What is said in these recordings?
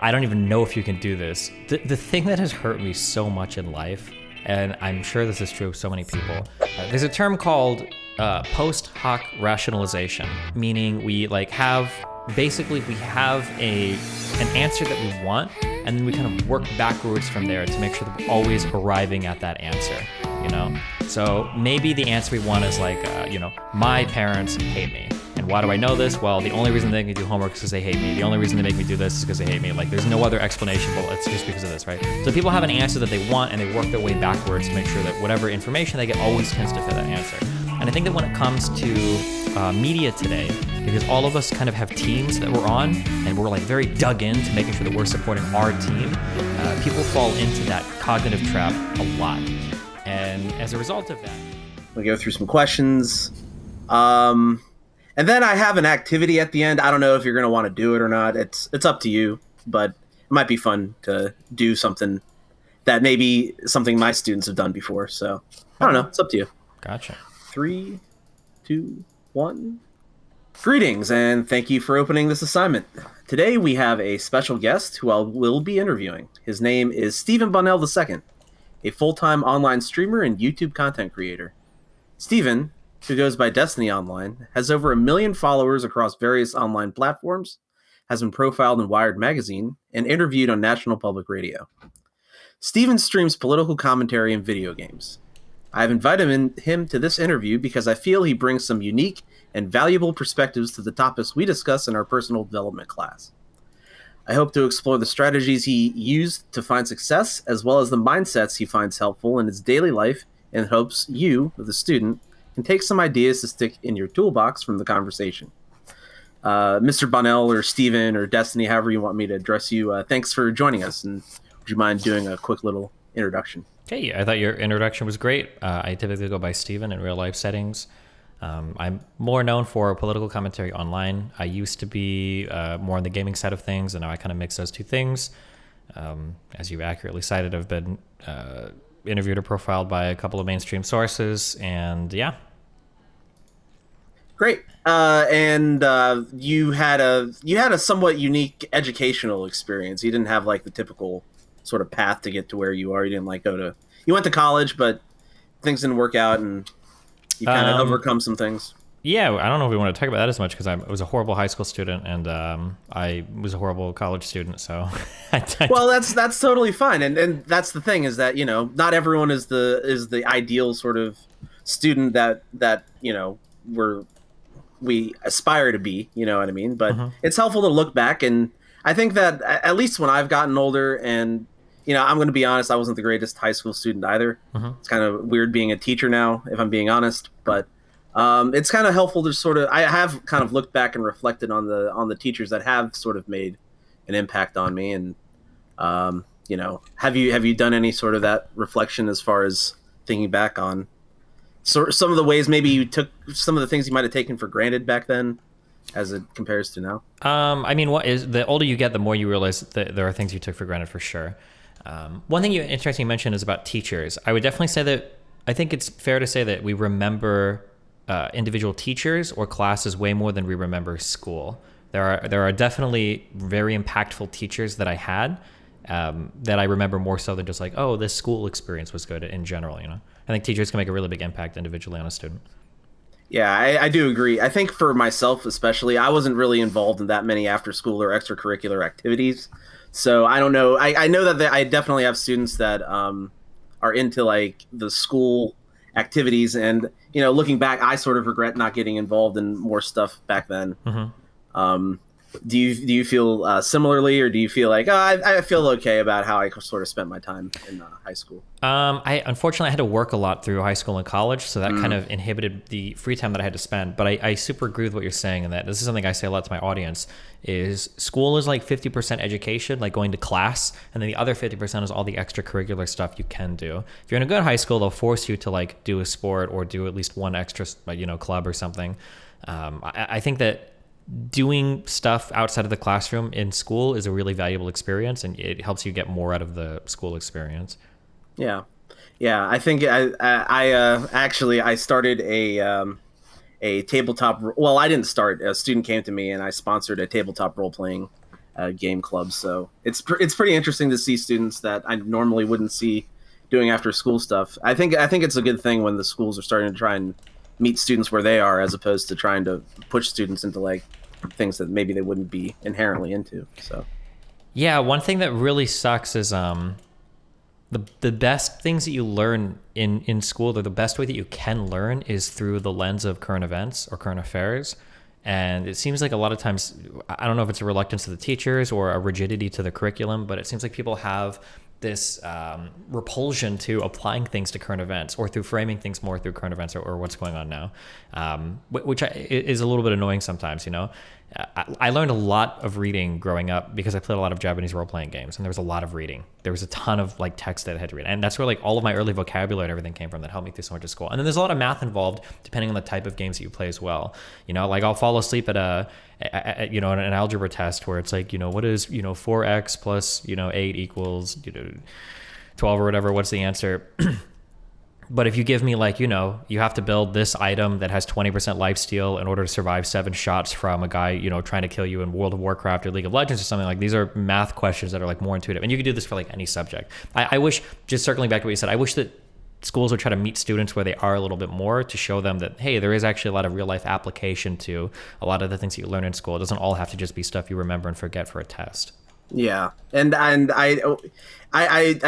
I don't even know if you can do this. The thing that has hurt me so much in life, and I'm sure this is true of so many people, there's a term called post hoc rationalization, meaning we have an answer that we want, and then we kind of work backwards from there to make sure that we're always arriving at that answer, you know? So maybe the answer we want is my parents hate me. And why do I know this? Well, the only reason they make me do homework is because they hate me. The only reason they make me do this is because they hate me. There's no other explanation, but it's just because of this, right? So people have an answer that they want, and they work their way backwards to make sure that whatever information they get always tends to fit that answer. And I think that when it comes to media today, because all of us kind of have teams that we're on, and we're very dug in to making sure that we're supporting our team, people fall into that cognitive trap a lot. And as a result of that, we'll go through some questions. And then I have an activity at the end. I don't know if you're going to want to do it or not. It's up to you, but it might be fun to do something that maybe something my students have done before. So I don't know. It's up to you. Gotcha. 3, 2, 1. Greetings, and thank you for opening this assignment. Today we have a special guest who I will be interviewing. His name is Stephen Bunnell II, a full-time online streamer and YouTube content creator. Stephen, who goes by Destiny Online, has over 1 million followers across various online platforms, has been profiled in Wired Magazine, and interviewed on National Public Radio. Stephen streams political commentary and video games. I have invited him to this interview because I feel he brings some unique and valuable perspectives to the topics we discuss in our personal development class. I hope to explore the strategies he used to find success, as well as the mindsets he finds helpful in his daily life, and hopes you, the student, can take some ideas to stick in your toolbox from the conversation. Mr. Bunnell or Stephen or Destiny, however you want me to address you, thanks for joining us, and would you mind doing a quick little introduction? Hey, I thought your introduction was great. I typically go by Stephen in real life settings. I'm more known for political commentary online. I used to be more on the gaming side of things, and now I kind of mix those two things. As you accurately cited, I've been interviewed or profiled by a couple of mainstream sources, and yeah. Great. And you had a somewhat unique educational experience. You didn't have the typical sort of path to get to where you are. You didn't you went to college, but things didn't work out, and you kind of overcome some things. Yeah, I don't know if we want to talk about that as much because I was a horrible high school student, and I was a horrible college student. So, well, that's totally fine, and that's the thing is that not everyone is the ideal sort of student that we aspire to be. You know what I mean? But it's helpful to look back, and I think that at least when I've gotten older, and I'm going to be honest, I wasn't the greatest high school student either. It's kind of weird being a teacher now, if I'm being honest, but. It's kind of helpful to I have kind of looked back and reflected on the teachers that have sort of made an impact on me, and have you done any sort of that reflection as far as thinking back on some of the ways maybe you took some of the things you might have taken for granted back then as it compares to now? I mean, what is the older you get, the more you realize that there are things you took for granted for sure. One thing interesting you mentioned is about teachers. I would definitely say that I think it's fair to say that we remember individual teachers or classes way more than we remember school. There are definitely very impactful teachers that I had that I remember more so than just this school experience was good in general. I think teachers can make a really big impact individually on a student. Yeah, I do agree. I think for myself especially, I wasn't really involved in that many after school or extracurricular activities. So I don't know. I know that I definitely have students that are into the school activities, and looking back, I sort of regret not getting involved in more stuff back then. Do you feel similarly, or do you feel I feel okay about how I sort of spent my time in high school? I unfortunately had to work a lot through high school and college, so that kind of inhibited the free time that I had to spend. But I super agree with what you're saying, and that this is something I say a lot to my audience, is school is 50% education, going to class, and then the other 50% is all the extracurricular stuff you can do. If you're in a good high school, they'll force you to do a sport or do at least one extra club or something. I think that doing stuff outside of the classroom in school is a really valuable experience, and it helps you get more out of the school experience. Yeah. I think I started a tabletop. Well, I didn't start. A student came to me, and I sponsored a tabletop role playing game clubs. So it's pretty interesting to see students that I normally wouldn't see doing after school stuff. I think it's a good thing when the schools are starting to try and meet students where they are, as opposed to trying to push students into like things that maybe they wouldn't be inherently into. So Yeah, one thing that really sucks is the best things that you learn in school, or the best way that you can learn, is through the lens of current events or current affairs. And it seems like a lot of times, I don't know if it's a reluctance to the teachers or a rigidity to the curriculum, but it seems like people have this repulsion to applying things to current events, or through framing things more through current events, or what's going on now, which is a little bit annoying sometimes. I learned a lot of reading growing up because I played a lot of Japanese role-playing games, and there was a lot of reading. There was a ton of like text that I had to read, and that's where like all of my early vocabulary and everything came from that helped me through so much of school. And then there's a lot of math involved, depending on the type of games that you play as well. Like I'll fall asleep at an algebra test where it's like, what is 4x plus 8 equals 12 or whatever. What's the answer? But if you give me like, you have to build this item that has 20% lifesteal in order to survive 7 shots from a guy, trying to kill you in World of Warcraft or League of Legends or something, like these are math questions that are like more intuitive. And you could do this for like any subject. I wish, just circling back to what you said, I wish that schools would try to meet students where they are a little bit more, to show them that, hey, there is actually a lot of real life application to a lot of the things that you learn in school. It doesn't all have to just be stuff you remember and forget for a test. yeah, and I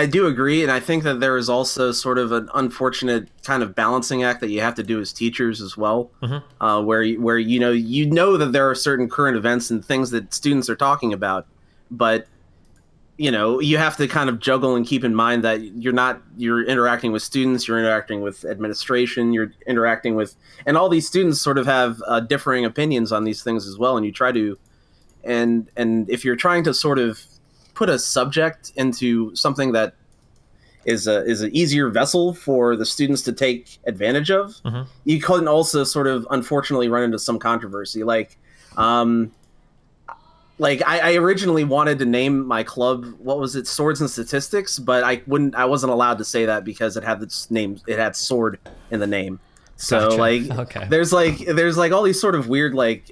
do agree, and I think that there is also sort of an unfortunate kind of balancing act that you have to do as teachers as well, where that there are certain current events and things that students are talking about, but you have to kind of juggle and keep in mind that you're interacting with students, you're interacting with administration, you're interacting with, and all these students sort of have differing opinions on these things as well, and you try to. And if you're trying to sort of put a subject into something that is an easier vessel for the students to take advantage of, you can also sort of unfortunately run into some controversy. Like I originally wanted to name my club, what was it, Swords and Statistics, but I wasn't allowed to say that because it had this name, it had sword in the name. So Gotcha. Okay. there's like all these sort of weird like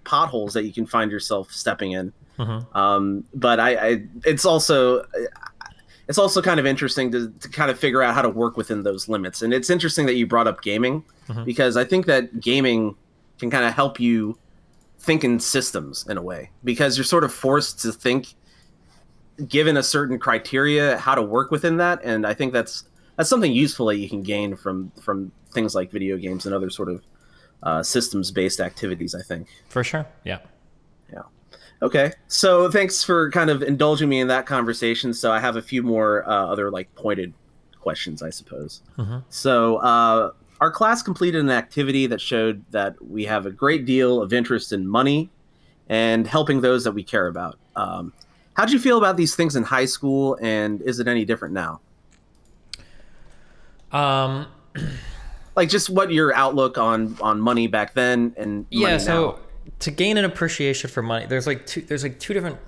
potholes that you can find yourself stepping in. But it's also kind of interesting to kind of figure out how to work within those limits. And it's interesting that you brought up gaming, because I think that gaming can kind of help you think in systems in a way, because you're sort of forced to think, given a certain criteria, how to work within that. And I think that's something useful that you can gain from things like video games and other sort of systems-based activities, I think. For sure. Yeah. Okay. So thanks for kind of indulging me in that conversation. So I have a few more other like pointed questions, I suppose. So our class completed an activity that showed that we have a great deal of interest in money and helping those that we care about. How did you feel about these things in high school, and is it any different now? Like just what your outlook on money back then and money so now. To gain an appreciation for money, there's two different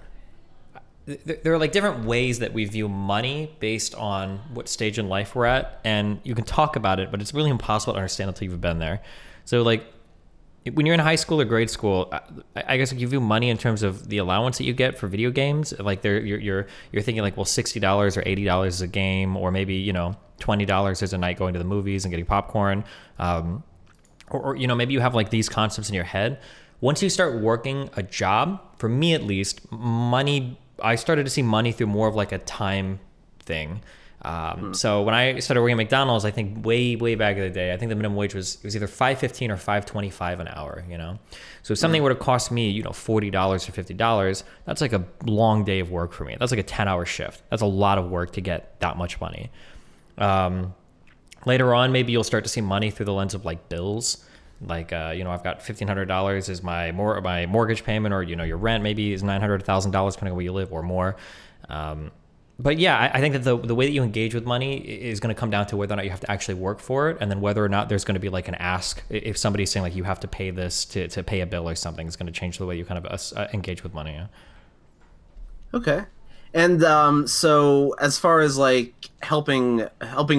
there are like different ways that we view money based on what stage in life we're at, and you can talk about it, but it's really impossible to understand until you've been there. So like when you're in high school or grade school, I guess you view money in terms of the allowance that you get for video games. Like you're thinking like, well, $60 or $80 is a game, or maybe $20 is a night going to the movies and getting popcorn, or maybe you have like these concepts in your head. Once you start working a job, for me at least, I started to see money through more of like a time thing. So when I started working at McDonald's, I think way back in the day, I think the minimum wage was either $5.15 or $5.25 an hour. So if something would have cost me, $40 or $50, that's like a long day of work for me. That's like a 10-hour shift. That's a lot of work to get that much money. Later on, maybe you'll start to see money through the lens of like bills. Like, I've got $1,500 is my mortgage payment, or, your rent maybe is $900, $1,000, depending on where you live, or more. But yeah, I think that the way that you engage with money is going to come down to whether or not you have to actually work for it, and then whether or not there's going to be like an ask. If somebody's saying like you have to pay this to pay a bill or something, it's going to change the way you kind of engage with money. Yeah? Okay. And so as far as like helping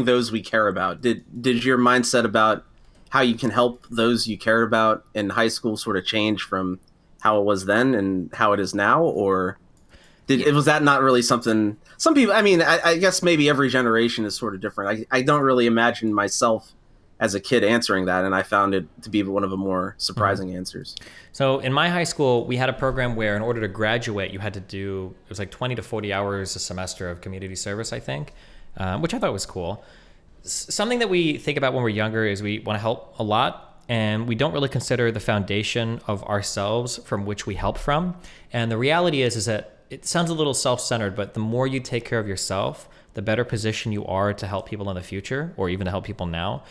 those we care about, did your mindset about how you can help those you care about in high school sort of change from how it was then and how it is now, or was that not really something? Some people, I mean, I guess maybe every generation is sort of different. I don't really imagine myself as a kid answering that, and I found it to be one of the more surprising answers. So in my high school, we had a program where in order to graduate, you had to do, it was like 20 to 40 hours a semester of community service, I think, which I thought was cool. Something that we think about when we're younger is we want to help a lot, and we don't really consider the foundation of ourselves from which we help from. And the reality is that it sounds a little self-centered, but the more you take care of yourself, the better position you are to help people in the future, or even to help people now.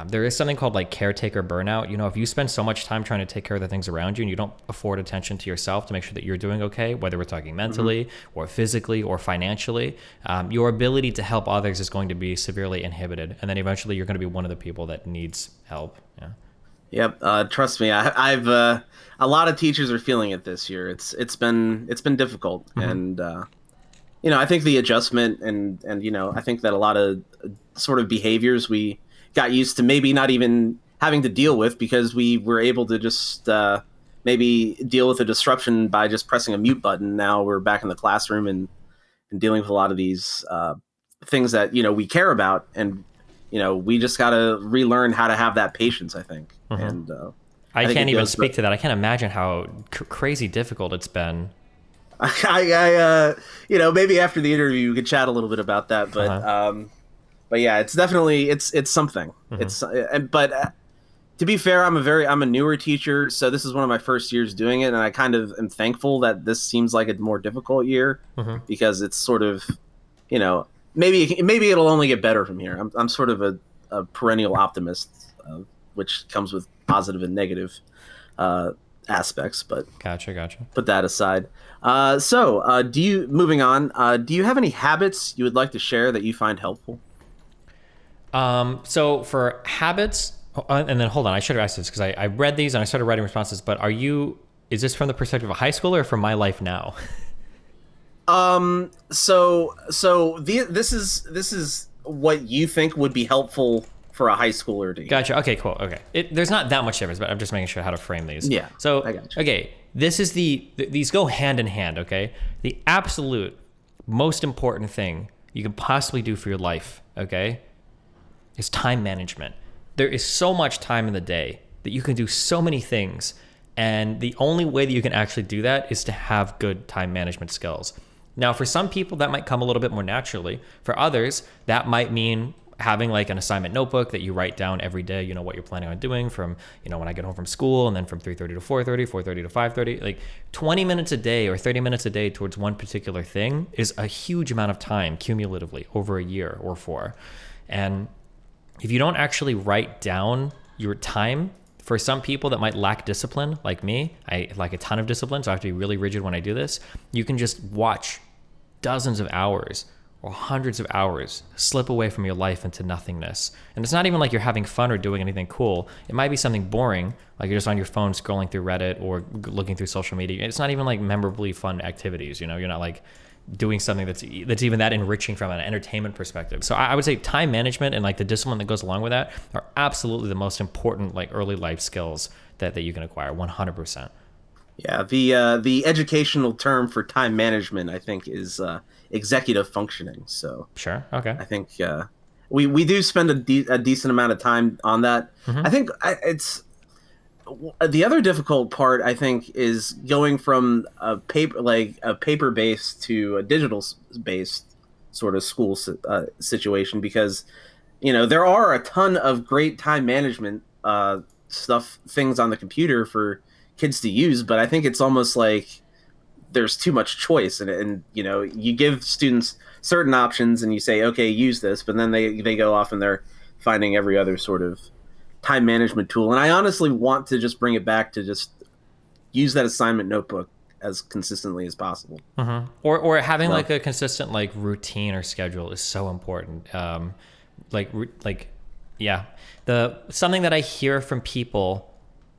There is something called like caretaker burnout. You know, if you spend so much time trying to take care of the things around you and you don't afford attention to yourself to make sure that you're doing okay, whether we're talking mentally or physically or financially, your ability to help others is going to be severely inhibited. And then eventually you're going to be one of the people that needs help. Yeah. Yep. Trust me, I've a lot of teachers are feeling it this year. It's been difficult, and you know, I think the adjustment and you know, I think that a lot of sort of behaviors we got used to maybe not even having to deal with because we were able to just maybe deal with a disruption by just pressing a mute button. Now we're back in the classroom and dealing with a lot of these things that, you know, we care about, and you know, we just got to relearn how to have that patience, I think. And I can't even speak to that. I can't imagine how crazy difficult it's been. I you know, maybe after the interview we could chat a little bit about that, but yeah, it's definitely it's something. It's but to be fair, I'm a newer teacher, so this is one of my first years doing it, and I kind of am thankful that this seems like a more difficult year because it's sort of, you know, maybe it'll only get better from here. I'm sort of a perennial optimist, which comes with positive and negative aspects, but Gotcha. put that aside. So moving on, do you have any habits you would like to share that you find helpful? So for habits, and then hold on, I should have asked this because I read these and I started writing responses, but is this from the perspective of high school or from my life now? This is what you think would be helpful for a high schooler to hear. Gotcha. Okay, cool. Okay. There's not that much difference, but I'm just making sure how to frame these. Yeah. So, I gotcha. Okay, this is these go hand in hand, okay? The absolute most important thing you can possibly do for your life, okay, is time management. There is so much time in the day that you can do so many things, and the only way that you can actually do that is to have good time management skills. Now, for some people, that might come a little bit more naturally. For others, that might mean having like an assignment notebook that you write down every day, you know, what you're planning on doing from, you know, when I get home from school, and then from 3:30 to 4:30, 4:30 to 5:30, like 20 minutes a day or 30 minutes a day towards one particular thing is a huge amount of time cumulatively over a year or 4. And if you don't actually write down your time, for some people that might lack discipline, like me, I like a ton of discipline, so I have to be really rigid when I do this. You can just watch dozens of hours or hundreds of hours slip away from your life into nothingness. And it's not even like you're having fun or doing anything cool. It might be something boring, like you're just on your phone scrolling through Reddit or looking through social media. It's not even like memorably fun activities, you know? You're not like doing something that's even that enriching from an entertainment perspective. So I would say time management and like the discipline that goes along with that are absolutely the most important like early life skills that you can acquire 100%. Yeah, the educational term for time management, I think, is executive functioning. So sure, okay. I think we do spend a decent amount of time on that. I think it's the other difficult part. I think is going from a paper based to a digital based sort of school situation, because you know there are a ton of great time management things on the computer for kids to use, but I think it's almost like there's too much choice, and you know, you give students certain options and you say, okay, use this, but then they go off and they're finding every other sort of time management tool. And I honestly want to just bring it back to just use that assignment notebook as consistently as possible. Or having like a consistent like routine or schedule is so important. Something that I hear from people,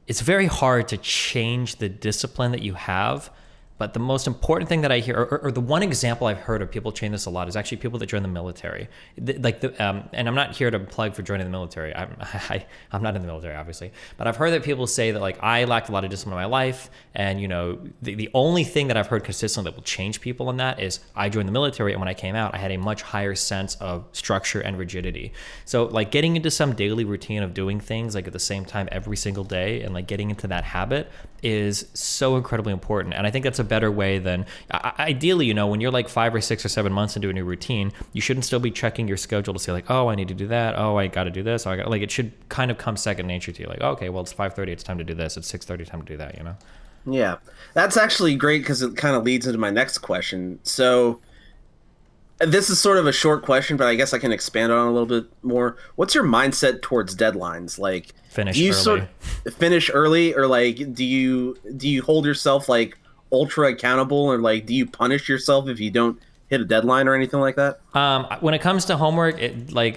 it's very hard to change the discipline that you have But the most important thing that I hear, or the one example I've heard of people change this a lot, is actually people that join the military. And I'm not here to plug for joining the military. I'm not in the military, obviously. But I've heard that people say that like I lacked a lot of discipline in my life, and the only thing that I've heard consistently that will change people in that is I joined the military, and when I came out, I had a much higher sense of structure and rigidity. So like getting into some daily routine of doing things like at the same time every single day, and like getting into that habit is so incredibly important. And I think that's a better way than ideally, when you're like 5 or 6 or 7 months into a new routine, you shouldn't still be checking your schedule to say like, oh, I need to do that. Oh, I got to do this. It should kind of come second nature to you. Like, okay, well, it's 5:30. It's time to do this. It's 6:30. Time to do that, Yeah, that's actually great because it kind of leads into my next question. So this is sort of a short question, but I guess I can expand on it a little bit more. What's your mindset towards deadlines? Like, Finish do you early. Finish early, or like do you hold yourself like ultra accountable, or like do you punish yourself if you don't hit a deadline or anything like that? When it comes to homework, dude, I'm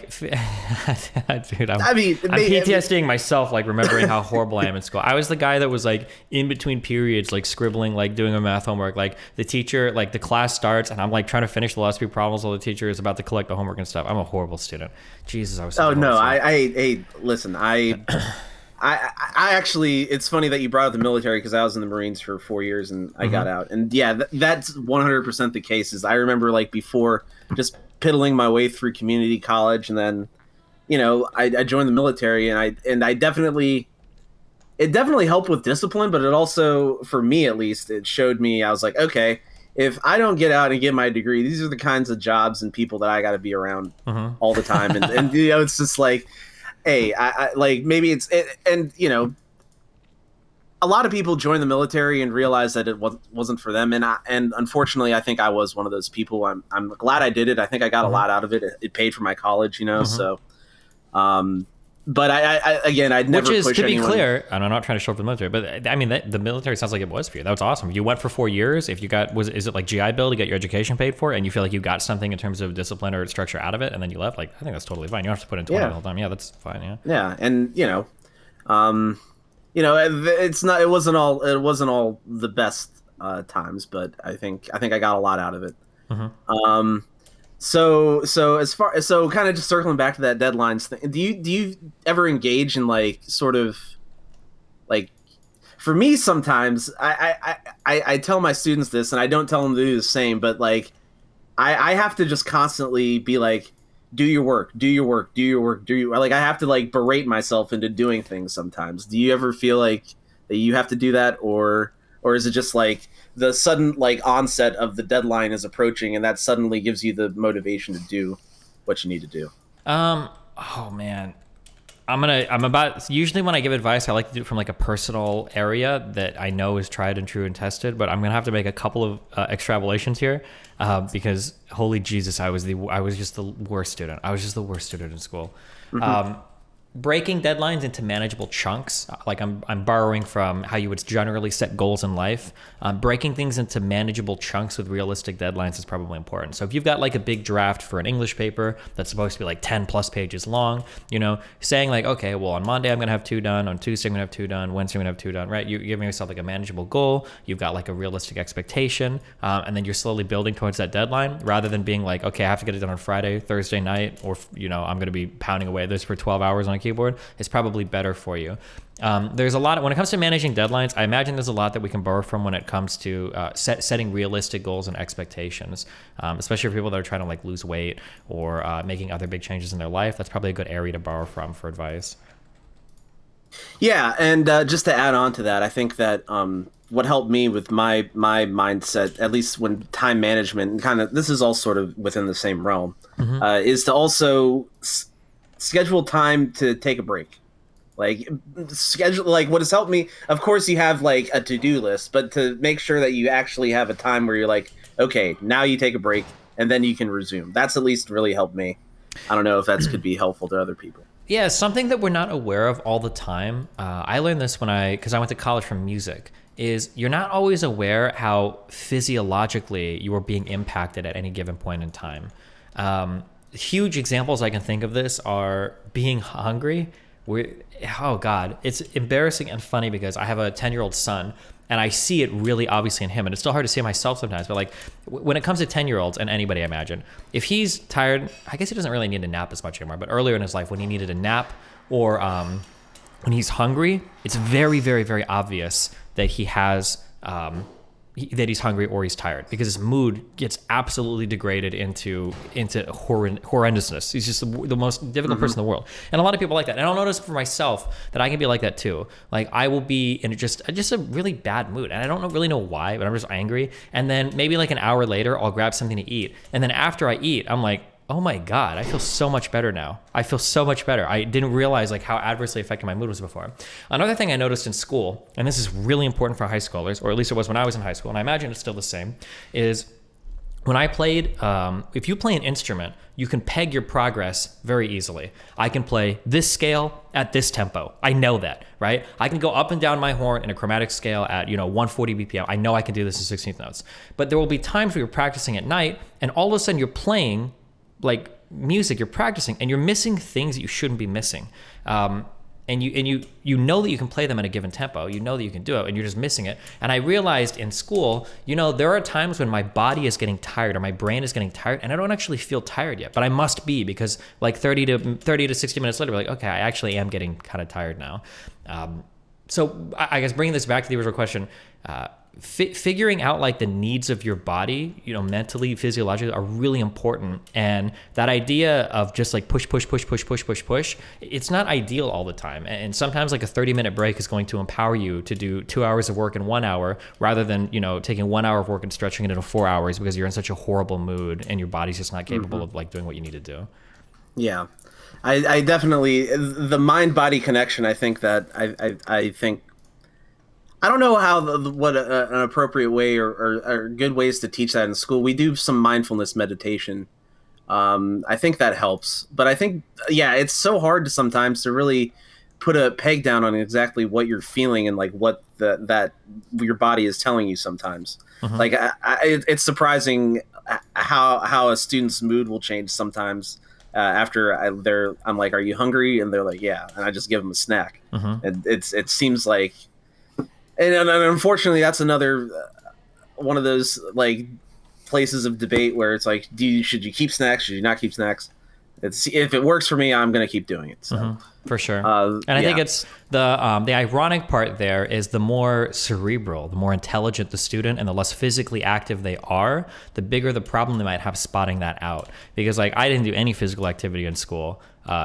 maybe, PTSDing myself, like remembering how horrible I am in school. I was the guy that was like in between periods, like scribbling, like doing a math homework. Like the teacher, like the class starts, and I'm like trying to finish the last few problems while the teacher is about to collect the homework and stuff. I'm a horrible student. Jesus, I was. Oh no, I listen, I actually, it's funny that you brought up the military because I was in the Marines for 4 years and I got out. And yeah, that's 100% the case. Is I remember like before just piddling my way through community college, and then, I joined the military, and it definitely helped with discipline, but it also, for me at least, it showed me, I was like, okay, if I don't get out and get my degree, these are the kinds of jobs and people that I got to be around all the time. And it's just like, hey, I like, maybe it's and a lot of people join the military and realize that it wasn't for them, and unfortunately, I think I was one of those people. I'm glad I did it. I think I got a lot out of it. It paid for my college, so. But I again, I'd never. Which is, push to be anyone. clear, and I'm not trying to show up the military, but I mean, the military sounds like it was for you. That was awesome. You went for 4 years. If you got, is it like GI Bill to get your education paid for, and you feel like you got something in terms of discipline or structure out of it, and then you left? Like, I think that's totally fine. You don't have to put in 20 the whole time. Yeah, that's fine. Yeah. Yeah, and it's not. It wasn't all the best times, but I think I got a lot out of it. So kind of just circling back to that deadlines thing, do you ever engage in like sort of like, for me sometimes I tell my students this, and I don't tell them to do the same, but like I have to just constantly be like, do your work, like I have to like berate myself into doing things sometimes. Do you ever feel like that you have to do that, or is it just like the sudden like onset of the deadline is approaching, and that suddenly gives you the motivation to do what you need to do? Oh man, usually when I give advice, I like to do it from like a personal area that I know is tried and true and tested, but I'm gonna have to make a couple of extrapolations here, because holy Jesus, I was just the worst student. I was just the worst student in school. Breaking deadlines into manageable chunks, like I'm borrowing from how you would generally set goals in life. Breaking things into manageable chunks with realistic deadlines is probably important. So if you've got like a big draft for an English paper that's supposed to be like 10 plus pages long, saying like, okay, well on Monday I'm gonna have 2 done, on Tuesday I'm gonna have 2 done, Wednesday I'm gonna have 2 done, right? You're giving yourself like a manageable goal. You've got like a realistic expectation, and then you're slowly building towards that deadline, rather than being like, okay, I have to get it done on Friday, Thursday night, or I'm gonna be pounding away at this for 12 hours on a keyboard. Is probably better for you. There's a lot when it comes to managing deadlines. I imagine there's a lot that we can borrow from when it comes to setting realistic goals and expectations, especially for people that are trying to like lose weight or making other big changes in their life. That's probably a good area to borrow from for advice. Yeah, and just to add on to that, I think that what helped me with my mindset, at least when time management, and kind of this is all sort of within the same realm, is to also schedule time to take a break. Like schedule, like what has helped me, of course you have like a to-do list, but to make sure that you actually have a time where you're like, okay, now you take a break and then you can resume. That's at least really helped me. I don't know if that could be helpful to other people. Yeah, something that we're not aware of all the time. I learned this because I went to college for music, is you're not always aware how physiologically you are being impacted at any given point in time. Huge examples I can think of this are being hungry. Oh God, it's embarrassing and funny because I have a 10-year-old son, And I see it really obviously in him, and it's still hard to see it myself sometimes. But like when it comes to 10-year-olds and anybody, I imagine, if he's tired, I guess he doesn't really need to nap as much anymore. But earlier in his life, when he needed a nap or when he's hungry, it's very, very, very obvious that he has that he's hungry or he's tired, because his mood gets absolutely degraded into horrendousness. He's just the most difficult person in the world, and a lot of people like that. And I'll notice for myself that I can be like that too. Like I will be in just a really bad mood, and I don't really know why, but I'm just angry. And then maybe like an hour later, I'll grab something to eat, and then after I eat, I'm like, oh my God, I feel so much better now. I feel so much better. I didn't realize like how adversely affected my mood was before. Another thing I noticed in school, and this is really important for high schoolers, or at least it was when I was in high school, and I imagine it's still the same, is when I played, if you play an instrument, you can peg your progress very easily. I can play this scale at this tempo. I know that, right? I can go up and down my horn in a chromatic scale at 140 BPM. I know I can do this in 16th notes. But there will be times where you're practicing at night, and all of a sudden you're playing like music, you're practicing, and you're missing things that you shouldn't be missing. And you know that you can play them at a given tempo. You know that you can do it, and you're just missing it. And I realized in school, there are times when my body is getting tired or my brain is getting tired, and I don't actually feel tired yet, but I must be, because like 30 to 60 minutes later, we're like, okay, I actually am getting kind of tired now. So I guess bringing this back to the original question, figuring out like the needs of your body, mentally, physiologically, are really important. And that idea of just like push, it's not ideal all the time. And sometimes like a 30-minute break is going to empower you to do 2 hours of work in 1 hour, rather than, taking 1 hour of work and stretching it into 4 hours because you're in such a horrible mood and your body's just not capable of like doing what you need to do. Yeah. I definitely, the mind-body connection, I think that I think, I don't know how what an appropriate way or good ways to teach that in school. We do some mindfulness meditation. I think that helps, but I think, it's so hard sometimes to really put a peg down on exactly what you're feeling and like what that your body is telling you sometimes. Like it's surprising how a student's mood will change sometimes. After I'm like, are you hungry? And they're like, yeah. And I just give them a snack. And it seems like, and unfortunately, that's another one of those like places of debate where it's like, should you keep snacks? Should you not keep snacks? If it works for me, I'm going to keep doing it. So. For sure. And I think it's the ironic part there is the more cerebral, the more intelligent the student and the less physically active they are, the bigger the problem they might have spotting that out. Because like I didn't do any physical activity in school.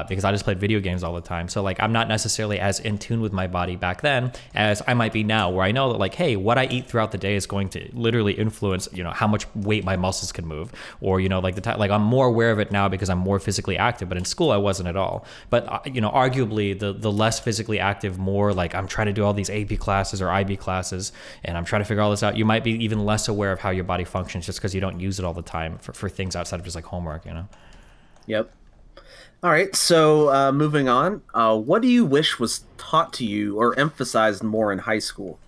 Because I just played video games all the time. So like I'm not necessarily as in tune with my body back then as I might be now, where I know that like, hey, what I eat throughout the day is going to literally influence, how much weight my muscles can move, or like like I'm more aware of it now because I'm more physically active. But in school I wasn't at all. But arguably the less physically active, more like I'm trying to do all these AP classes or IB classes, and I'm trying to figure all this out. You might be even less aware of how your body functions just because you don't use it all the time for things outside of just like homework. Yep. All right, so moving on, what do you wish was taught to you or emphasized more in high school?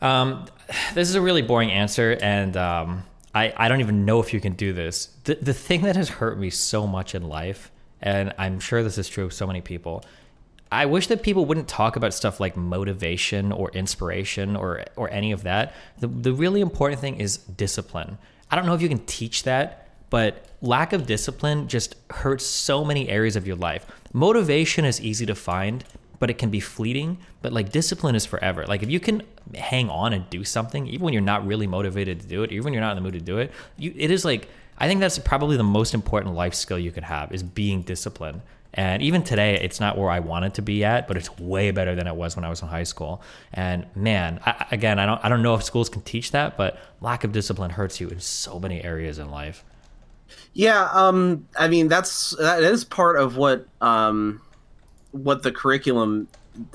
This is a really boring answer, and I don't even know if you can do this. The thing that has hurt me so much in life, and I'm sure this is true of so many people, I wish that people wouldn't talk about stuff like motivation or inspiration or any of that. The really important thing is discipline. I don't know if you can teach that, but lack of discipline just hurts so many areas of your life. Motivation is easy to find, but it can be fleeting. But like discipline is forever. Like if you can hang on and do something, even when you're not really motivated to do it, even when you're not in the mood to do it, it is like, I think that's probably the most important life skill you could have, is being disciplined. And even today, it's not where I wanted to be at, but it's way better than it was when I was in high school. And man, I don't know if schools can teach that, but lack of discipline hurts you in so many areas in life. Yeah, I mean that is part of what the curriculum,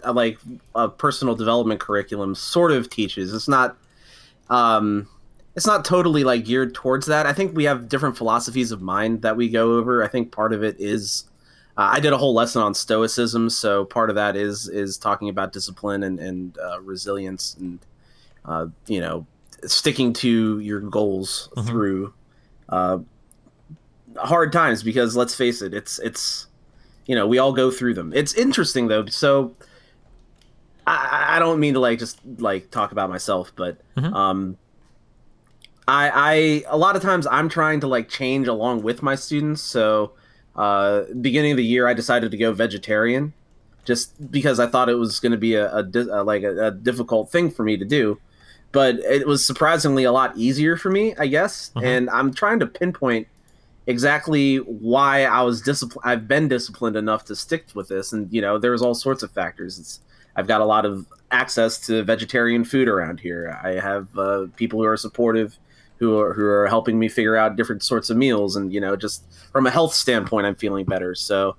like a personal development curriculum, sort of teaches. It's not totally like geared towards that. I think we have different philosophies of mind that we go over. I think part of it is I did a whole lesson on stoicism, so part of that is talking about discipline and resilience and sticking to your goals through hard times, because let's face it, it's we all go through them. It's interesting though. So I don't mean to like just like talk about myself, but I a lot of times I'm trying to like change along with my students. So beginning of the year, I decided to go vegetarian, just because I thought it was going to be a difficult thing for me to do. But it was surprisingly a lot easier for me, I guess. And I'm trying to pinpoint exactly why I was disciplined. I've been disciplined enough to stick with this, and there's all sorts of factors. I've got a lot of access to vegetarian food around here. I have people who are supportive, who are helping me figure out different sorts of meals, and just from a health standpoint, I'm feeling better. So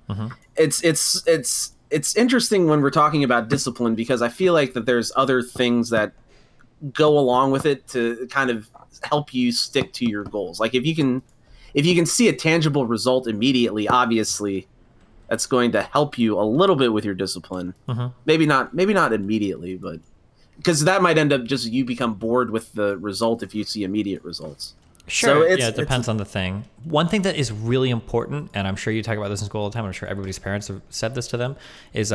it's interesting when we're talking about discipline, because I feel like that there's other things that go along with it to kind of help you stick to your goals. Like if you can see a tangible result immediately, obviously that's going to help you a little bit with your discipline. Maybe not immediately, but because that might end up just you become bored with the result if you see immediate results. Sure. So it depends on the thing. One thing that is really important, and I'm sure you talk about this in school all the time, I'm sure everybody's parents have said this to them, is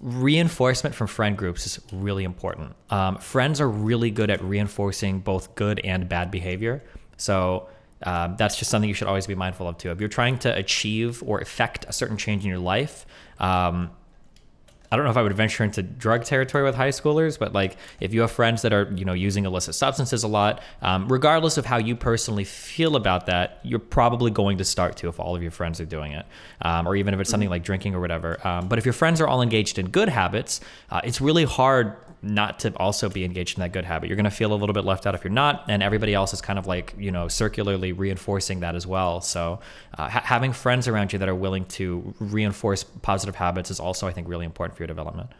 reinforcement from friend groups is really important. Friends are really good at reinforcing both good and bad behavior. So that's just something you should always be mindful of too. If you're trying to achieve or effect a certain change in your life, I don't know if I would venture into drug territory with high schoolers, but like if you have friends that are, using illicit substances a lot, regardless of how you personally feel about that, you're probably going to start to if all of your friends are doing it, or even if it's something like drinking or whatever. But if your friends are all engaged in good habits, it's really hard not to also be engaged in that good habit. You're going to feel a little bit left out if you're not, and everybody else is kind of like, circularly reinforcing that as well. So having friends around you that are willing to reinforce positive habits is also, I think, really important for your development.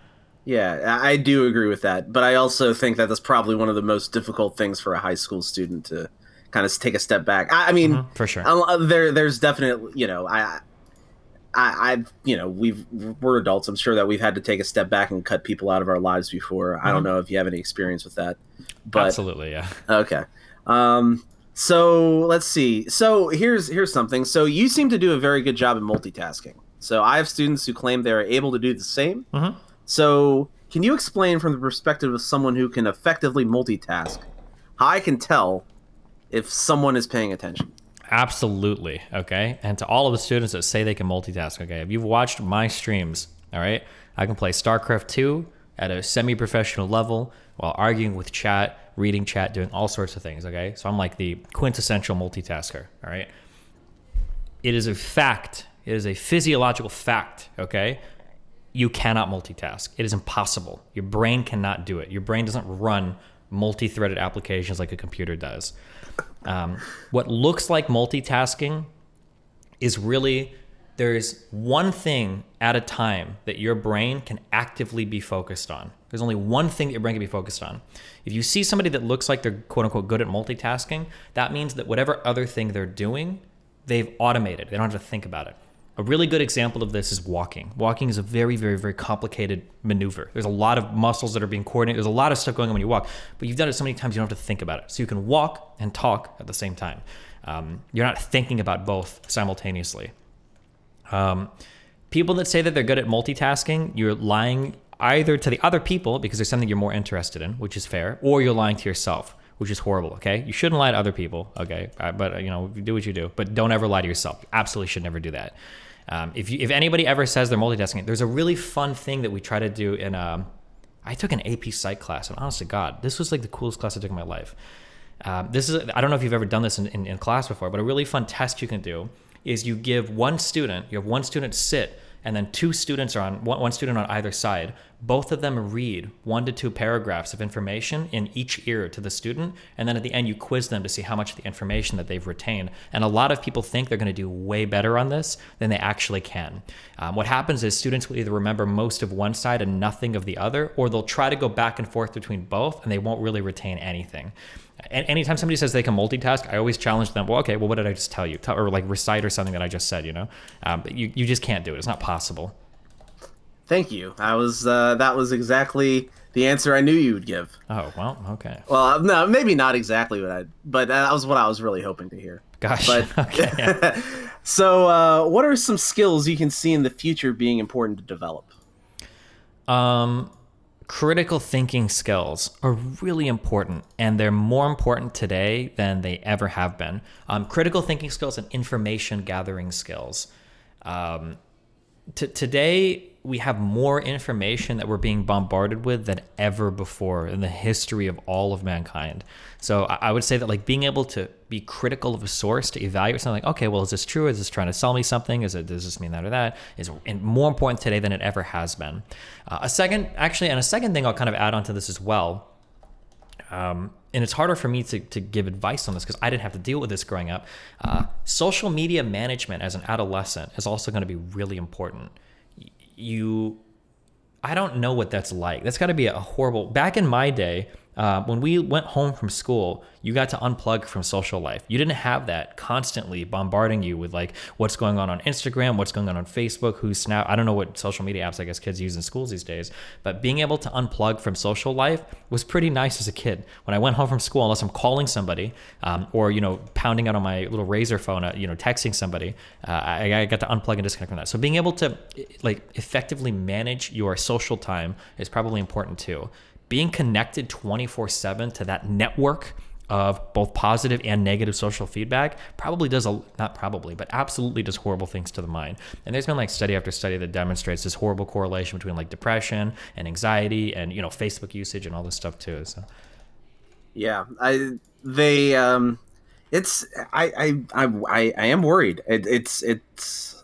Yeah, I do agree with that. But I also think that that's probably one of the most difficult things for a high school student to kind of take a step back. I mean, for sure. There's definitely, we're adults. I'm sure that we've had to take a step back and cut people out of our lives before. I don't know if you have any experience with that. But, absolutely, yeah. Okay. So let's see. So here's something. So you seem to do a very good job at multitasking. So I have students who claim they're able to do the same. So can you explain from the perspective of someone who can effectively multitask how I can tell if someone is paying attention? Absolutely. Okay. And to all of the students that say they can multitask, okay, if you've watched my streams, all right, I can play StarCraft 2 at a semi-professional level while arguing with chat, reading chat, doing all sorts of things. Okay. So I'm like the quintessential multitasker. All right. It is a fact. It is a physiological fact. Okay. You cannot multitask. It is impossible. Your brain cannot do it. Your brain doesn't run multi-threaded applications like a computer does. What looks like multitasking is really there's one thing at a time that your brain can actively be focused on. There's only one thing that your brain can be focused on. If you see somebody that looks like they're quote unquote good at multitasking, that means that whatever other thing they're doing, they've automated. They don't have to think about it. A really good example of this is walking. Walking is a very, very, very complicated maneuver. There's a lot of muscles that are being coordinated. There's a lot of stuff going on when you walk, but you've done it so many times you don't have to think about it. So you can walk and talk at the same time. You're not thinking about both simultaneously. People that say that they're good at multitasking, you're lying either to the other people because there's something you're more interested in, which is fair, or you're lying to yourself, which is horrible, okay? You shouldn't lie to other people, okay? But, do what you do. But don't ever lie to yourself. You absolutely should never do that. If anybody ever says they're multitasking, there's a really fun thing that we try to do in I took an AP Psych class, and honest to God, this was like the coolest class I took in my life. I don't know if you've ever done this in class before, but a really fun test you can do is you have one student sit, and then two students are on one student on either side. Both of them read 1 to 2 paragraphs of information in each ear to the student, and then at the end you quiz them to see how much of the information that they've retained. And a lot of people think they're going to do way better on this than they actually can. What happens is students will either remember most of one side and nothing of the other, or they'll try to go back and forth between both, and they won't really retain anything. And anytime somebody says they can multitask, I always challenge them. Well, okay, what did I just tell you? Or like recite or something that I just said. But you just can't do it. It's not possible. Thank you. That was exactly the answer I knew you would give. Oh well, okay. Well, no, maybe not exactly but that was what I was really hoping to hear. Gosh. But okay. Yeah. So, what are some skills you can see in the future being important to develop? critical thinking skills are really important, and they're more important today than they ever have been. Critical thinking skills and information gathering skills. Today, we have more information that we're being bombarded with than ever before in the history of all of mankind. So I would say that like being able to be critical of a source to evaluate something like, okay, well, is this true? Is this trying to sell me something? Does this mean that or that? Is more important today than it ever has been. A second thing I'll kind of add on to this as well. And it's harder for me to give advice on this because I didn't have to deal with this growing up. Social media management as an adolescent is also going to be really important. I don't know what that's like. That's got to be a horrible. Back in my day, when we went home from school, you got to unplug from social life. You didn't have that constantly bombarding you with like what's going on Instagram, what's going on Facebook, who's Snap. I don't know what social media apps I guess kids use in schools these days, but being able to unplug from social life was pretty nice as a kid. When I went home from school, unless I'm calling somebody or pounding out on my little Razr phone, texting somebody, I got to unplug and disconnect from that. So being able to like effectively manage your social time is probably important too. Being connected 24/7 to that network of both positive and negative social feedback absolutely does horrible things to the mind. And there's been like study after study that demonstrates this horrible correlation between like depression and anxiety and Facebook usage and all this stuff too. So yeah, I am worried. It's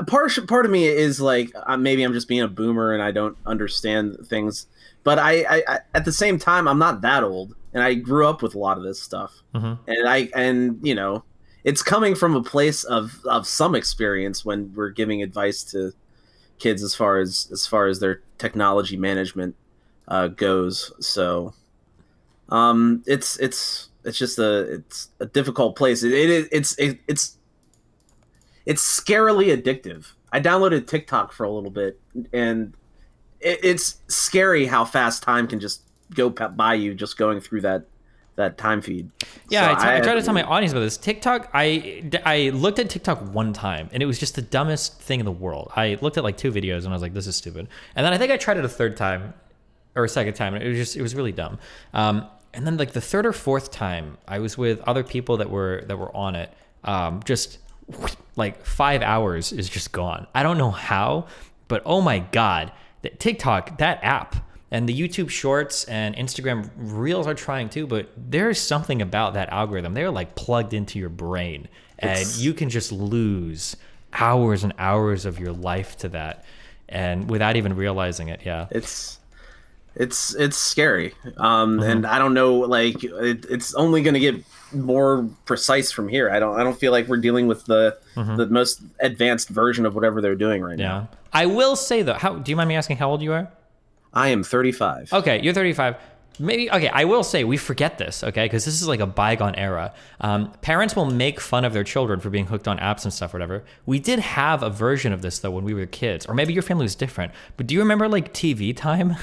part of me is like maybe I'm just being a boomer and I don't understand things, but I at the same time I'm not that old and I grew up with a lot of this stuff, and it's coming from a place of some experience when we're giving advice to kids as far as their technology management goes. So it's just a difficult place. It's scarily addictive. I downloaded TikTok for a little bit, and it's scary how fast time can just go by you just going through that time feed. Yeah, so I try to tell my audience about this. TikTok, I looked at TikTok one time, and it was just the dumbest thing in the world. I looked at like 2 videos, and I was like, this is stupid. And then I think I tried it a third time, or a second time, and it was really dumb. And then like the third or fourth time, I was with other people that were on it, just like 5 hours is just gone. I don't know how, but oh my God, TikTok, that app, and the YouTube Shorts and Instagram Reels are trying too, but there's something about that algorithm. They're like plugged into your brain, and you can just lose hours and hours of your life to that, and without even realizing it. Yeah, it's scary, and I don't know, like it's only going to get more precise from here. I don't feel like we're dealing with the most advanced version of whatever they're doing right now. I will say though, do you mind me asking how old you are? I am 35. Okay, you're 35. Maybe, okay, I will say we forget this, okay, because this is like a bygone era. Parents will make fun of their children for being hooked on apps and stuff, whatever. We did have a version of this though when we were kids, or maybe your family was different. But do you remember like TV time?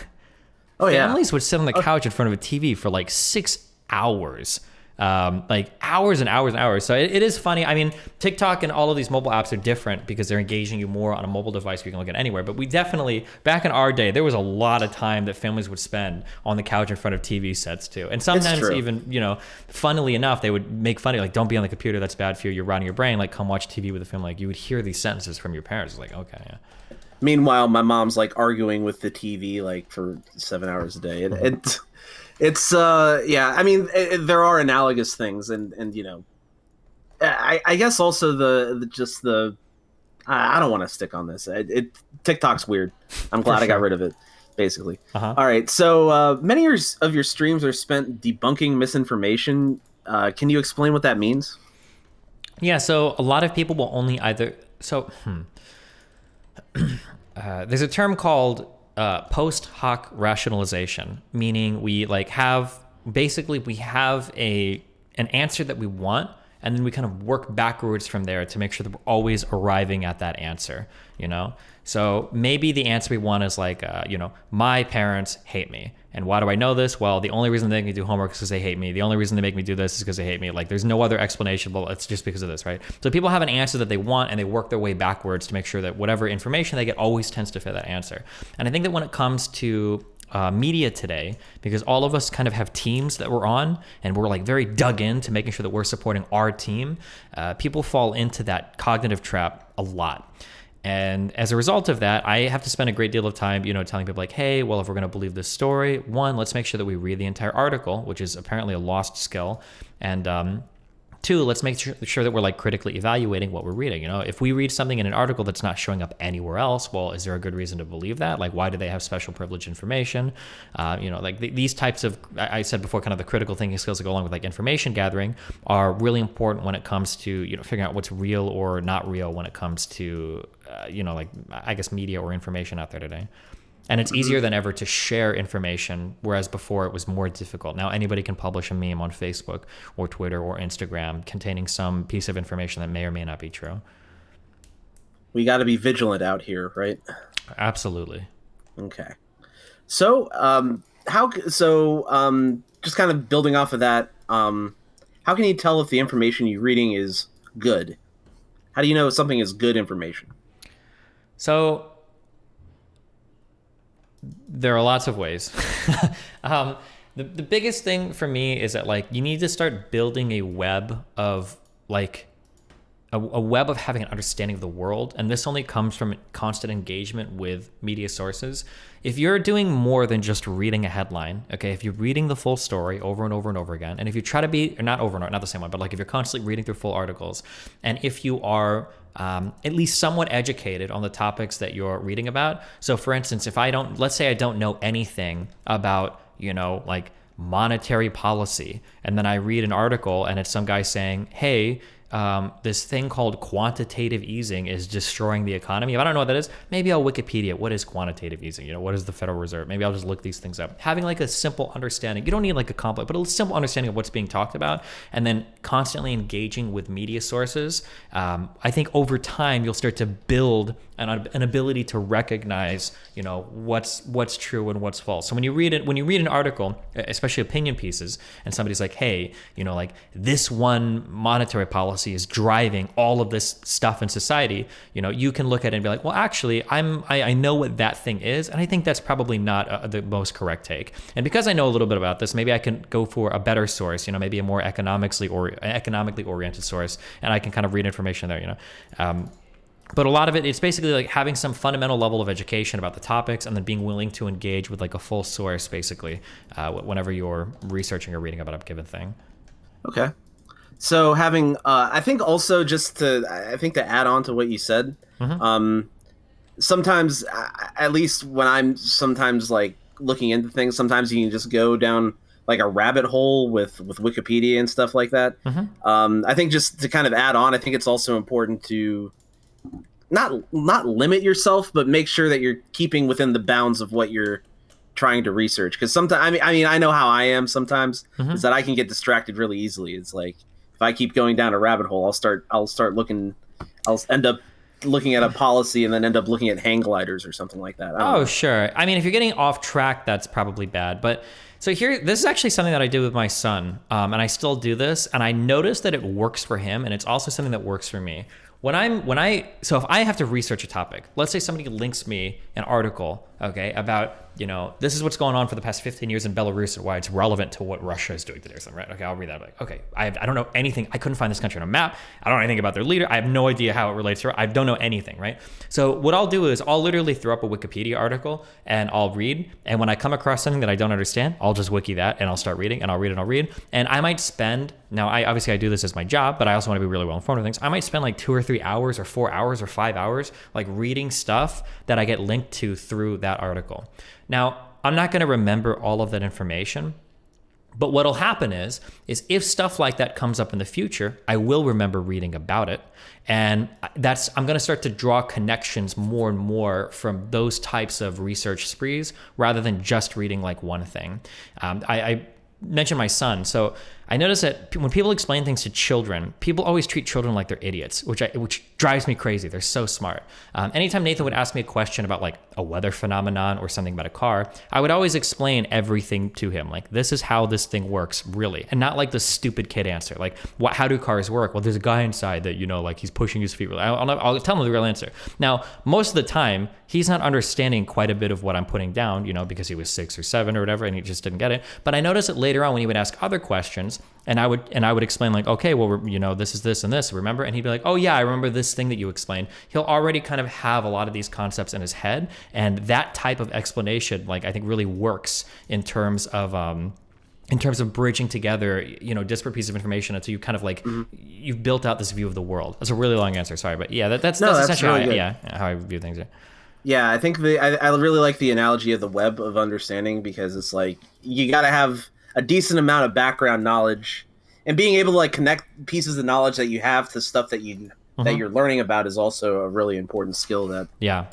Oh yeah. Families would sit on the couch in front of a TV for like 6 hours. Like hours and hours and hours. So it is funny. I mean, TikTok and all of these mobile apps are different because they're engaging you more on a mobile device where you can look at anywhere. But we definitely, back in our day, there was a lot of time that families would spend on the couch in front of TV sets too. And sometimes even, funnily enough, they would make fun of like, don't be on the computer, that's bad for you, you're rotting your brain, like come watch TV with a film. Like you would hear these sentences from your parents. It's like, okay, yeah. Meanwhile, my mom's like arguing with the TV like for 7 hours a day. It's yeah, I mean there are analogous things, and I guess also the I don't want to stick on this. TikTok's weird. I'm glad I got rid of it, basically. All right, so many of your streams are spent debunking misinformation. Can you explain what that means? Yeah, so a lot of people will only there's a term called post hoc rationalization, meaning we have an answer that we want, and then we kind of work backwards from there to make sure that we're always arriving at that answer, you know? So maybe the answer we want is like, my parents hate me. And why do I know this? Well, the only reason they make me do homework is because they hate me. The only reason they make me do this is because they hate me. Like, there's no other explanation. Well, it's just because of this, right? So people have an answer that they want, and they work their way backwards to make sure that whatever information they get always tends to fit that answer. And I think that when it comes to media today, because all of us kind of have teams that we're on, and we're like very dug in to making sure that we're supporting our team, people fall into that cognitive trap a lot. And as a result of that, I have to spend a great deal of time, telling people like, hey, well, if we're going to believe this story, one, let's make sure that we read the entire article, which is apparently a lost skill. And two, let's make sure that we're like critically evaluating what we're reading. If we read something in an article that's not showing up anywhere else, well, is there a good reason to believe that? Like, why do they have special privileged information? These types of, I said before, kind of the critical thinking skills that go along with like information gathering are really important when it comes to, figuring out what's real or not real when it comes to, media or information out there today. And it's easier than ever to share information, whereas before it was more difficult. Now anybody can publish a meme on Facebook or Twitter or Instagram containing some piece of information that may or may not be true. We got to be vigilant out here, right? Absolutely. Okay. So, just kind of building off of that, how can you tell if the information you're reading is good? How do you know if something is good information? So there are lots of ways. The biggest thing for me is that like you need to start building a web of like a web of having an understanding of the world, and this only comes from constant engagement with media sources. If you're doing more than just reading a headline, okay, if you're reading the full story over and over and over again, and if you try to be, or not over and over, not the same one, but like if you're constantly reading through full articles, and if you are at least somewhat educated on the topics that you're reading about. So for instance, let's say I don't know anything about, like monetary policy, and then I read an article and it's some guy saying, hey, this thing called quantitative easing is destroying the economy. If I don't know what that is, maybe I'll Wikipedia. What is quantitative easing? What is the Federal Reserve? Maybe I'll just look these things up. Having like a simple understanding. You don't need like a complex, but a simple understanding of what's being talked about, and then constantly engaging with media sources. I think over time you'll start to build an ability to recognize, what's true and what's false. So when you read an article, especially opinion pieces, and somebody's like, hey, like this one monetary policy is driving all of this stuff in society, you can look at it and be like, well, actually, I know what that thing is, and I think that's probably not the most correct take. And because I know a little bit about this, maybe I can go for a better source, maybe a more economically oriented source, and I can kind of read information there, But a lot of it's basically like having some fundamental level of education about the topics, and then being willing to engage with like a full source, basically, whenever you're researching or reading about a given thing. Okay. So having, I think also just to add on to what you said, sometimes, at least when I'm sometimes like looking into things, sometimes you can just go down like a rabbit hole with Wikipedia and stuff like that. I think just to kind of add on, I think it's also important to not limit yourself, but make sure that you're keeping within the bounds of what you're trying to research. Because sometimes, I know how I am sometimes, is that I can get distracted really easily. It's like, if I keep going down a rabbit hole, I'll end up looking at a policy and then end up looking at hang gliders or something like that. I don't know. Sure. I mean, if you're getting off track, that's probably bad. But so this is actually something that I do with my son, and I still do this, and I notice that it works for him, and it's also something that works for me. So if I have to research a topic, let's say somebody links me an article, okay, about, this is what's going on for the past 15 years in Belarus and why it's relevant to what Russia is doing today or something, right? Okay, I'll read that. Like, okay, I don't know anything. I couldn't find this country on a map. I don't know anything about their leader. I have no idea how it relates to her. I don't know anything, right? So what I'll do is I'll literally throw up a Wikipedia article and I'll read. And when I come across something that I don't understand, I'll just wiki that and I'll start reading and I'll read and I'll read. And I might spend, now I do this as my job, but I also want to be really well informed of things. I might spend like 2 or 3 hours or 4 hours or 5 hours like reading stuff that I get linked to through that article. Now, I'm not going to remember all of that information, but what'll happen is if stuff like that comes up in the future, I will remember reading about it. And I'm going to start to draw connections more and more from those types of research sprees rather than just reading like one thing. I mentioned my son. So I notice that when people explain things to children, people always treat children like they're idiots, which drives me crazy. They're so smart. Anytime Nathan would ask me a question about like a weather phenomenon or something about a car, I would always explain everything to him. Like, this is how this thing works, really, and not like the stupid kid answer. Like, how do cars work? Well, there's a guy inside that, you know, like he's pushing his feet. I'll tell him the real answer. Now, most of the time, he's not understanding quite a bit of what I'm putting down, you know, because he was 6 or 7 or whatever, and he just didn't get it. But I noticed that later on when he would ask other questions, and I would explain like, okay, well, you know, this is this and this, remember? And he'd be like, oh yeah, I remember this thing that you explained. He'll already kind of have a lot of these concepts in his head, and that type of explanation, like, I think really works in terms of bridging together, you know, disparate pieces of information until you kind of like, you've built out this view of the world. That's a really long answer, sorry, but yeah, that's essentially really how I view things. Yeah. Yeah, I think I really like the analogy of the web of understanding, because it's like you got to have a decent amount of background knowledge, and being able to like connect pieces of knowledge that you have to stuff that you're learning about is also a really important skill. You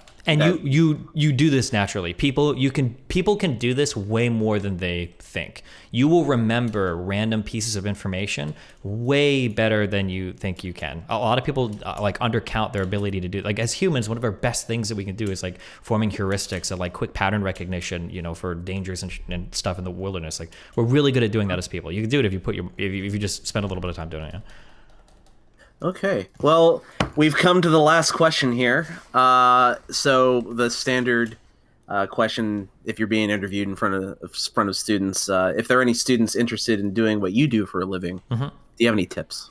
do this naturally. People can do this way more than they think. You will remember random pieces of information way better than you think you can. A lot of people like undercount their ability to do. Like, as humans, one of our best things that we can do is like forming heuristics and like quick pattern recognition, you know, for dangers and stuff in the wilderness. Like, we're really good at doing that as people. You can do it if you just spend a little bit of time doing it. Yeah? Okay. Well, we've come to the last question here. So the standard question, if you're being interviewed in front of students, if there are any students interested in doing what you do for a living, do you have any tips?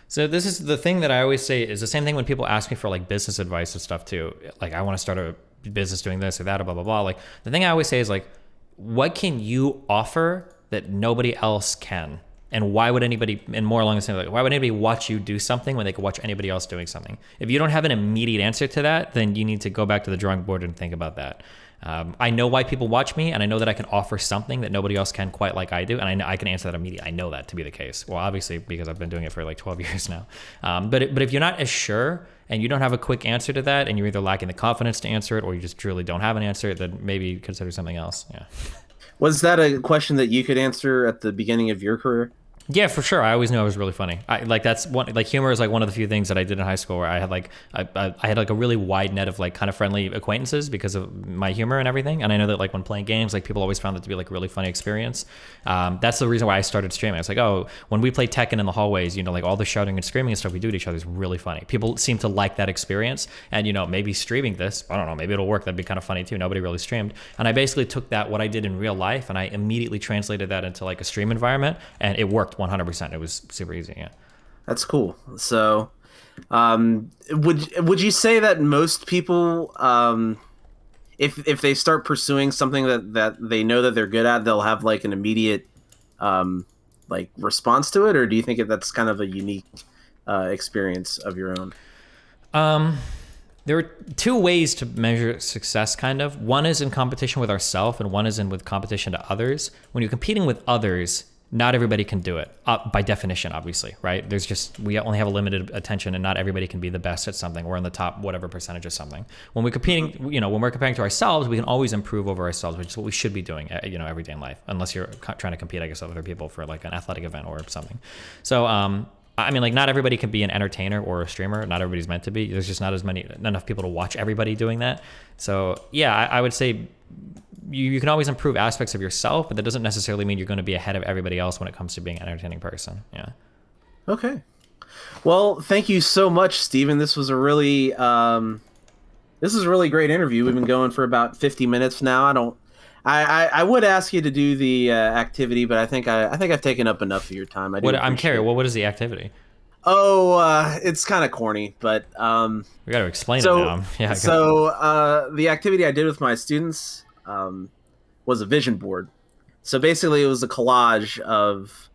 So this is the thing that I always say is the same thing when people ask me for like business advice and stuff too. Like, I want to start a business doing this or that or blah, blah, blah. Like, the thing I always say is like, what can you offer that nobody else can? And why would anybody, and more along the same, like, why would anybody watch you do something when they could watch anybody else doing something? If you don't have an immediate answer to that, then you need to go back to the drawing board and think about that. I know why people watch me, and I know that I can offer something that nobody else can quite like I do, and I know I can answer that immediately. I know that to be the case. Well, obviously, because I've been doing it for like 12 years now. But if you're not as sure, and you don't have a quick answer to that, and you're either lacking the confidence to answer it, or you just truly don't have an answer, then maybe consider something else. Yeah. Was that a question that you could answer at the beginning of your career? Yeah, for sure. I always knew I was really funny. Humor is like one of the few things that I did in high school where I had like I had like a really wide net of like kind of friendly acquaintances because of my humor and everything. And I know that like when playing games, like people always found it to be like a really funny experience. That's the reason why I started streaming. It's like, oh, when we play Tekken in the hallways, you know, like all the shouting and screaming and stuff we do to each other is really funny. People seem to like that experience. And, you know, maybe streaming this, I don't know, maybe it'll work. That'd be kind of funny too. Nobody really streamed. And I basically took what I did in real life and I immediately translated that into like a stream environment, and it worked 100%. It was super easy. Yeah. That's cool. So, would you say that most people, if they start pursuing something that they know that they're good at, they'll have like an immediate like response to it, or do you think that's kind of a unique experience of your own? There are two ways to measure success, kind of. One is in competition with ourselves, and one is with competition to others. When you're competing with others, not everybody can do it by definition, obviously, right? We only have a limited attention, and not everybody can be the best at something or in the top whatever percentage of something. When we're competing, you know, when we're comparing to ourselves, we can always improve over ourselves, which is what we should be doing, you know, every day in life, unless you're trying to compete, I guess, with other people for like an athletic event or something. So, I mean, like, not everybody can be an entertainer or a streamer. Not everybody's meant to be. There's just not enough people to watch everybody doing that. So, yeah, I would say you can always improve aspects of yourself, but that doesn't necessarily mean you're going to be ahead of everybody else when it comes to being an entertaining person. Yeah. Okay. Well, thank you so much, Steven. This was a really great interview. We've been going for about 50 minutes now. I would ask you to do the activity, but I think I've taken up enough of your time. I'm curious. Well, what is the activity? Oh, it's kind of corny, but we got to explain it now. Yeah. So the activity I did with my students was a vision board. So basically, it was a collage of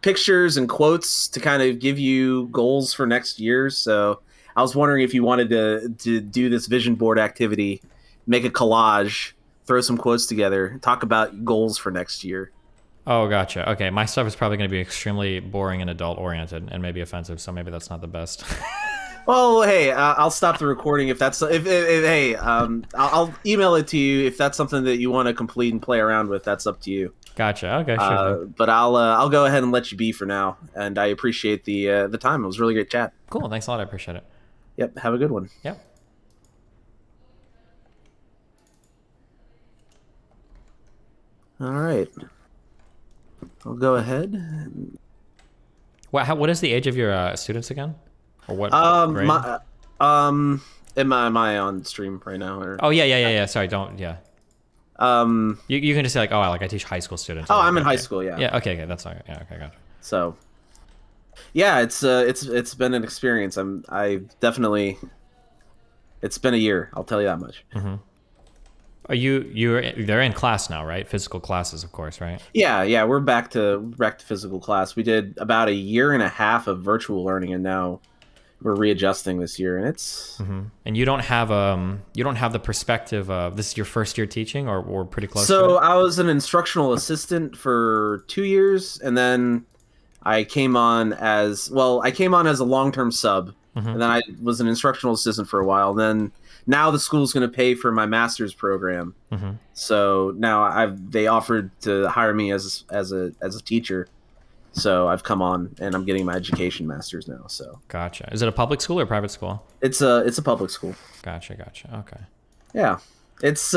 pictures and quotes to kind of give you goals for next year. So I was wondering if you wanted to do this vision board activity, make a collage, throw some quotes together, talk about goals for next year. Oh, gotcha. Okay, my stuff is probably going to be extremely boring and adult-oriented, and maybe offensive, so maybe that's not the best. Well, hey, I'll stop the recording if that's I'll email it to you if that's something that you want to complete and play around with. That's up to you. Gotcha. Okay, sure. But I'll go ahead and let you be for now. And I appreciate the time. It was a really great chat. Cool. Thanks a lot. I appreciate it. Yep. Have a good one. Yep. All right. I'll go ahead. What is the age of your students again? Or what grade? Am I on stream right now? Or Oh yeah. Sorry, don't. Yeah. You can just say like, oh, I teach high school students. I'm in okay. high school. Yeah. Yeah. Okay. That's all right. Yeah. Okay. Gotcha. So. Yeah, it's been an experience. I definitely. It's been a year. I'll tell you that much. Mm-hmm. They're in class now, right? Physical classes, of course, right? Yeah. We're back to physical class. We did about a year and a half of virtual learning, and now we're readjusting this year, and it's. Mm-hmm. And you don't have the perspective of this is your first year teaching, or pretty close. So to it? I was an instructional assistant for 2 years, and then I came on as a long-term sub, Mm-hmm. and then I was an instructional assistant for a while. And then now the school's going to pay for my master's program, Mm-hmm. so now they offered to hire me as a teacher. So I've come on, and I'm getting my education master's now. So Gotcha. Is it a public school or a private school? it's a public school. Gotcha. Okay. Yeah, it's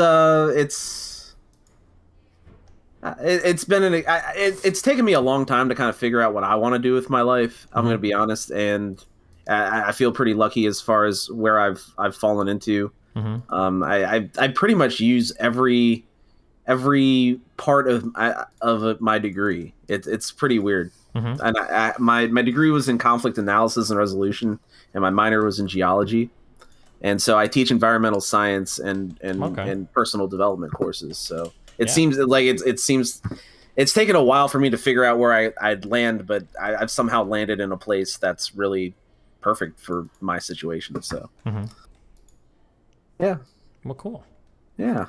been it's taken me a long time to kind of figure out what I want to do with my life. I'm going to be honest, and I feel pretty lucky as far as where I've fallen into. Mm-hmm. I pretty much use every part of my degree. It's pretty weird. Mm-hmm. And my degree was in conflict analysis and resolution, and my minor was in geology. And so I teach environmental science and personal development courses. So it seems like it's taken a while for me to figure out where I'd land, but I've somehow landed in a place that's really perfect for my situation. So yeah. Well, cool. Yeah.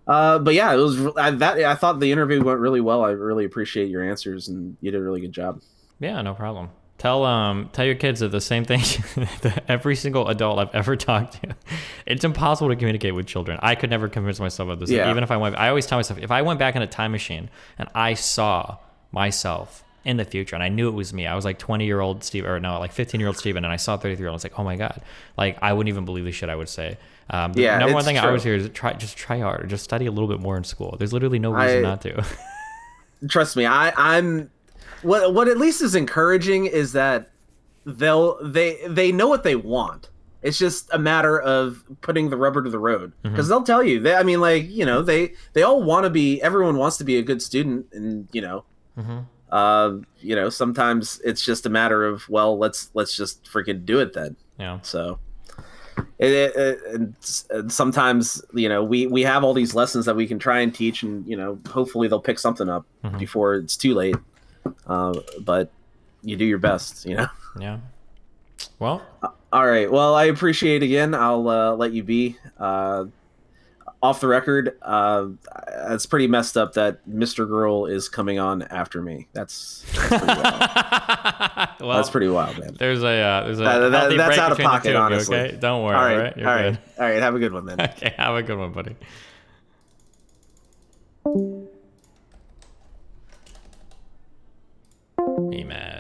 But yeah, it was I thought the interview went really well. I really appreciate your answers, and you did a really good job. Yeah, no problem. Tell your kids that the same thing that every single adult I've ever talked to. It's impossible to communicate with children. I could never convince myself of this. Yeah. Even if I always tell myself, if I went back in a time machine and I saw myself in the future and I knew it was me, I was like 20-year-old Steve, or no, like 15-year-old Steven, and I saw 33-year-old. I was like, oh my God, like I wouldn't even believe the shit I would say. The number one thing I always hear is try harder, just study a little bit more in school. There's literally no reason not to. Trust me, I'm. What at least is encouraging is that they know what they want. It's just a matter of putting the rubber to the road, because they'll tell you. They all want to be. Everyone wants to be a good student, and sometimes it's just a matter of, well, let's just freaking do it then. Yeah. So. And sometimes we have all these lessons that we can try and teach, and hopefully they'll pick something up before it's too late. But you do your best, Yeah. Well. All right. Well, I appreciate it again. I'll let you be. Off the record, it's pretty messed up that Mr. Girl is coming on after me. That's pretty wild. Well, that's pretty wild, man. There's a healthy that's break out of between pocket, the two of you, honestly. okay? Don't worry. All All right. right. You're All good. right. All right. Have a good one then. Okay. Have a good one, buddy. Hey, man.